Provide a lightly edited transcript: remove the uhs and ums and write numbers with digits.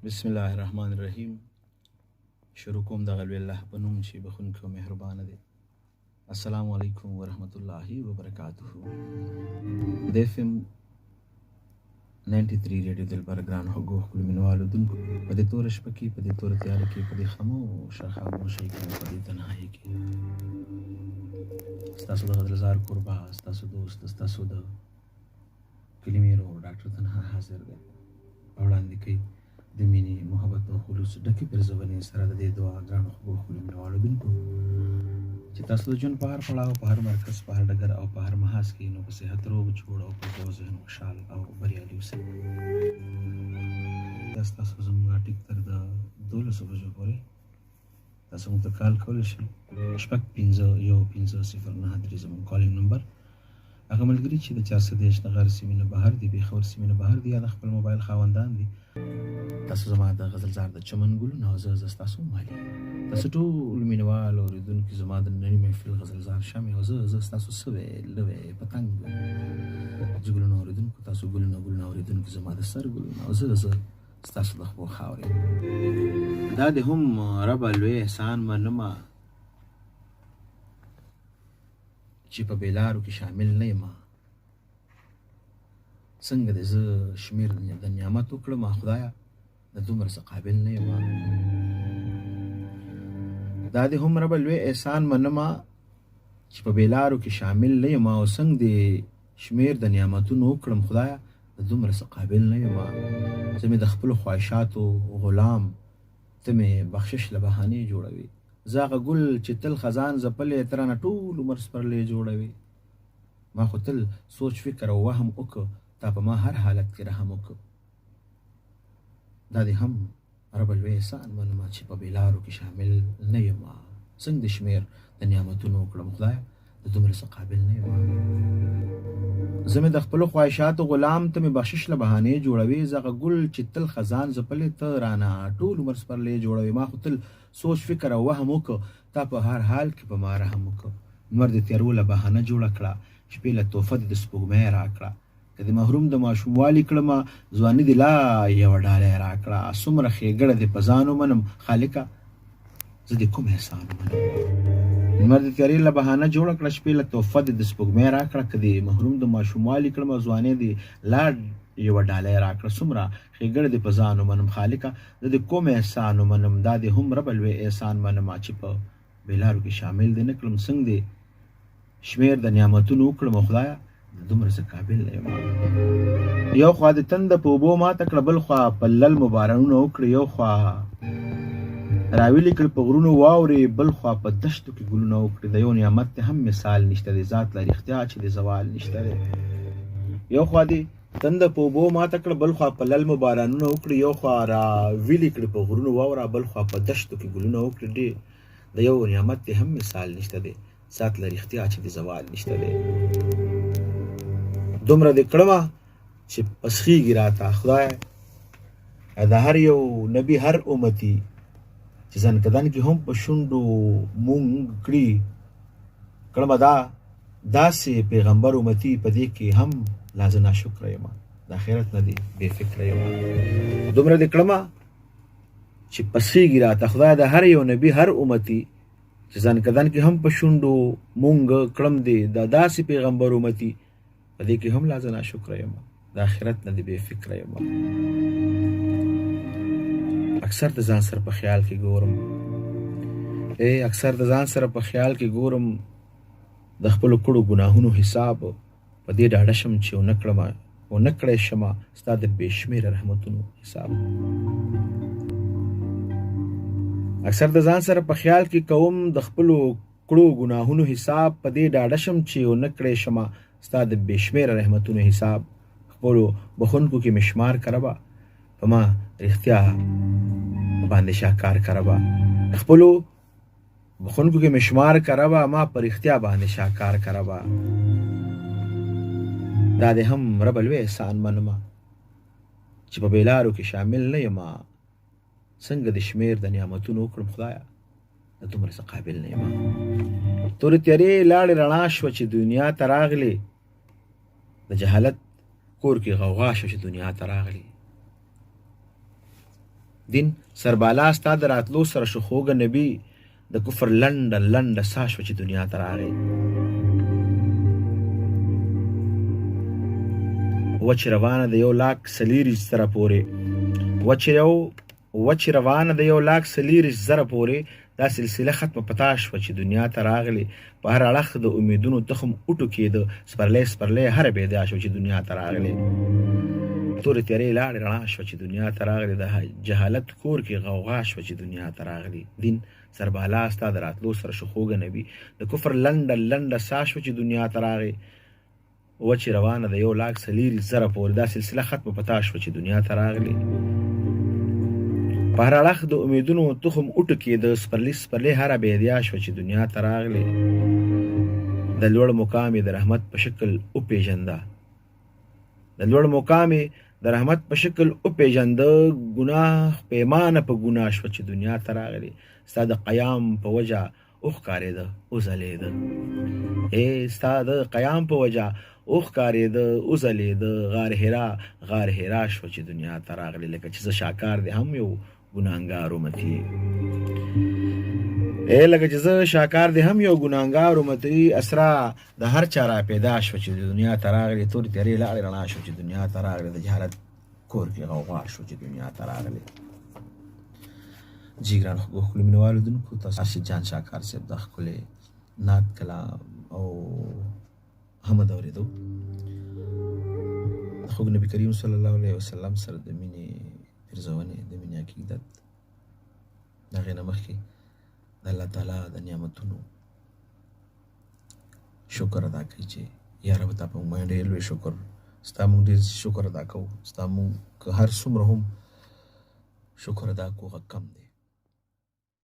بسم الله الرحمن الرحیم. شروع کوم د غلو الله په نوم چې بخونکی او مهربانه دی. السلام علیکم ورحمت الله وبرکاته. د اف ام 93 ریډیو دلبر ګران هغو خپل منوالو دونکو په دې تور شپه کې په دې تور تیار کې په دې خاموش خاموشۍ کې په دې تنهایی کې ستاسو د غزلزار قربا ستاسو دوست ستاسو د کلمې رو ډاکټر تنها حاضر دی. وړاندې کوي د مینې محبت او خلوص ډکې پرزونې سره د دې دعا ګرانو خو خپل منوالو دونکو چې تاسو د ژوند په هر پړاو په هر مرکز په هر ډګر او په هر محاذ کې نو په صحت روغ جوړ او په ذهن خوشحال او بریالي اوسئ. دا ستاسو زموږ ټیک تر د 12 بجو پورې تاسو موږ ته کال کولی شئ. 5515093 زموږ کالینګ نمبر. هغه ملګري چې د 430 نغر سیمې نه بهر دي بېخبر سیمې نه بهر دي یا د خپل موبایل خاوندان دي تاسو زما د غزلزار د چمن ګلونه او زه ستاسو مالي تاسو ټول مینوال اورېدونکي زما د ننني محفل غزلزار شمې او زه ستاسو سوی لوی پتنګ چې ګلونه اورېدونکو تاسو ګلونه اورېدونکي زما د سر ګلونه او زه ستاسو د خپو خاورې. دا د هم ربه لوی احسان منمه چې په بیلارو کې شامل نه یم. څنګه د زه شمیر د نعمت وکړم خدایه د دومره څه قابل نه یم. دا د هم ربه لوی احسان منمه چې په بیلارو کې شامل نه یم او څنګه د شمیر د نعمتونو وکړم خدایه د دومره څه قابل نه یم. زه مې د خپلو خواهشاتو غلام ته مې بخشش له بهانې جوړوي. زه هغه ګل چې تل خزان ځپلی ته رانه ټول عمر سپرلی جوړوي. ما خو تل سوچ فکر او وهم وکړ تا په ما هر حالت کې رحم وکړ. دا دې هم رب لوی احسان منمه چې په بیلارو کې شامل نه یم. څنګه د شمیر د نعمتونو وکړم خدایه د دومره څه قابل نه یم. زه مې د خپلو خواهشاتو غلام ته مې بخشش له بهانې جوړوي. زه هغه ګل چې تل خزان ځپلی ته رانه ټول عمر سپرلی جوړوي. ما خو تل سوچ فکر او وهم وکړ تا په هر حال کې په ما رحم وکړ. لمر د تیارو له بهانه جوړه کړه شپې له تحفه د سپوږمۍ راکړه. که د محروم د ماشوموالي کړمه ځواني دې لا یوه ډالۍ راکړه. څومره ښېګړه دې په ځان ومنم خالقه زه دې کوم احسان ومنم. لمر د تیارې له بهانه جوړه کړه شپې له تحفه د سپوږمۍ راکړه. که د محروم د ماشوموالي کړمه ځواني دې لا یوه ډالۍ راکړه. څومره ښېګړه دې په ځان ومنم خالقه زه دې کوم احسان ومنم. دا دې هم ربه لوی احسان منمه چې په بیلارو کې شامل دې نه کړم. څنګه دې شمیر د نعمتونو وکړم خدایه د دومره څه قابل نه یم. یو خوا د تنده په اوبو ماته کړه بل خوا په لل مبارانونه وکړه. یو خوا راویلې کړه په غرونو واورې بل خوا په دشتو کې ګلونه وکړي. د یو نعمت ته هم مثال نشته دی ذات لري اختیار چې د زوال نشته دی. یو خوا دې تنده په اوبو ماته کړه بل خوا په لل مبارانونه وکړي. یو خوا راویلې کړه په غرونو واوره بل خوا په دشتو کې ګلونه وکړي. د یو نعمت ته هم مثال نشته دی ذات لري اختیار چې د زوال نشته دی. دومره دې کړمه چې پسخیږي راته خدای د هر یو نبی هر امتی چې ځنکدن کې هم په شونډو مونږ کړي. کړمه داسې پیغمبر امتی په دې کې هم لازم ناشکره یم. د آخرت نه دې بې فکره یم. دومره دې کړمه چې پسخیږي راته خدای د هر یو نبی هر امتی چې ځنکدن کې هم په شونډو مونږ کړم دې د داسې پیغمبر امتی په دې کې هم لازم ناشکره یم. د آخرت نه دې بې فکره یم. اکثر د ځان سره په خیال کې ګورم اکثر د ځان سره په خیال کې ګورم د خپلو کړو ګناهونو حساب په دې ډاډه شم چې ونه کړی شمه ستا د بې شمېره رحمتونو حساب. اکثر د ځان سره په خیال کې کوم د خپلو کړو ګناهونو حساب په دې ډاډه شم چې ونه کړی شمه ستا د بې شمېره رحمتونو حساب. خپلو بخونکو کې مشمار کربه په ما رښتیا باندې شاکار کربه. خپلو بخونکو کې مشمار کربه ما په رښتیا باندې شاکار کربه. دا دې هم رب لوی احسان منمه چې په بیلارو کې شامل نه یم. څنګه د شمیر د نعمتونو وکړم خدایه د دومره څه قابل نه یم. تورې تیارې لاړې رڼا شوه چې دنیا ته راغلې. د جهالت کور کې غوغا شوه چې دنیا ته راغلې. دین سربالا ستا د راتلو سره شو خوږه نبي د کفر لنډه ساه شوه چې دنیا ته راغی. وچ روانه د 1,40,000 زره پورې وچ روانه د 1,40,000 زره پورې دا سلسله ختمه پتا شوه چې دنیا ته راغلی. په هر اړخ د امیدونو تخم اوټو کېده، سپرلی هره بیدا شوه چې دنیا ته راغلی. تورې تیارې لاړې رڼا شوه چې دنیا ته راغلی. د جهالت کور کې غوغا شوه چې دنیا ته راغلی. دین سربالا ستا د راتلو سره شو خوږه نبي د کفر لنډه ساه شوه چې دنیا ته راغی. وچې روانه د 1,40,000 زره پورې دا سلسله ختمه پتا شوه چې دنیا ته راغلی. په هر اړخ د امیدونو تخم اوټو کېده، سپرلی هره بیدیا شوه چې دنیا ته راغلی. د لوړ مقام یې د رحمت په شکل وپېژنده، ګناه پیمانه په ګناه شوه چې دنیا ته راغلی. ستا د قیام په وجه وښکارېده وځلېده، ستا د قیام په وجه وښکارېده وځلېده. غار حرا شوه چې دنیا ته راغلی. لکه چې زه شاکار دې هم یو ګناهګار امتي اسرا د هر چا را پیدا شوه چې دنیا ته راغلی. تورې تیارې لاړې رڼا شوه چې دنیا ته راغلی. د جهالت کور کې غوغا شوه چې دنیا ته راغلی. جی ګران ښکلي مینوالو دونکو، تاسو راشد جان شاکار صاحب د ښکلې نعت کلام او حمد اورېدو. د خوږ نبي کریم صلی الله علیه وسلم سره د مینې پرزونې، د مینې عقیدت، د هغې نه مخکې د الله تعالی د نعمتونو شکر ادا کوي چې یا رب تا په موږ باندې ډېر لوی شکر، ستا موږ ډېر شکر ادا کوو. ستا موږ که هر څومره هم شکر ادا کوو هغه کم دی.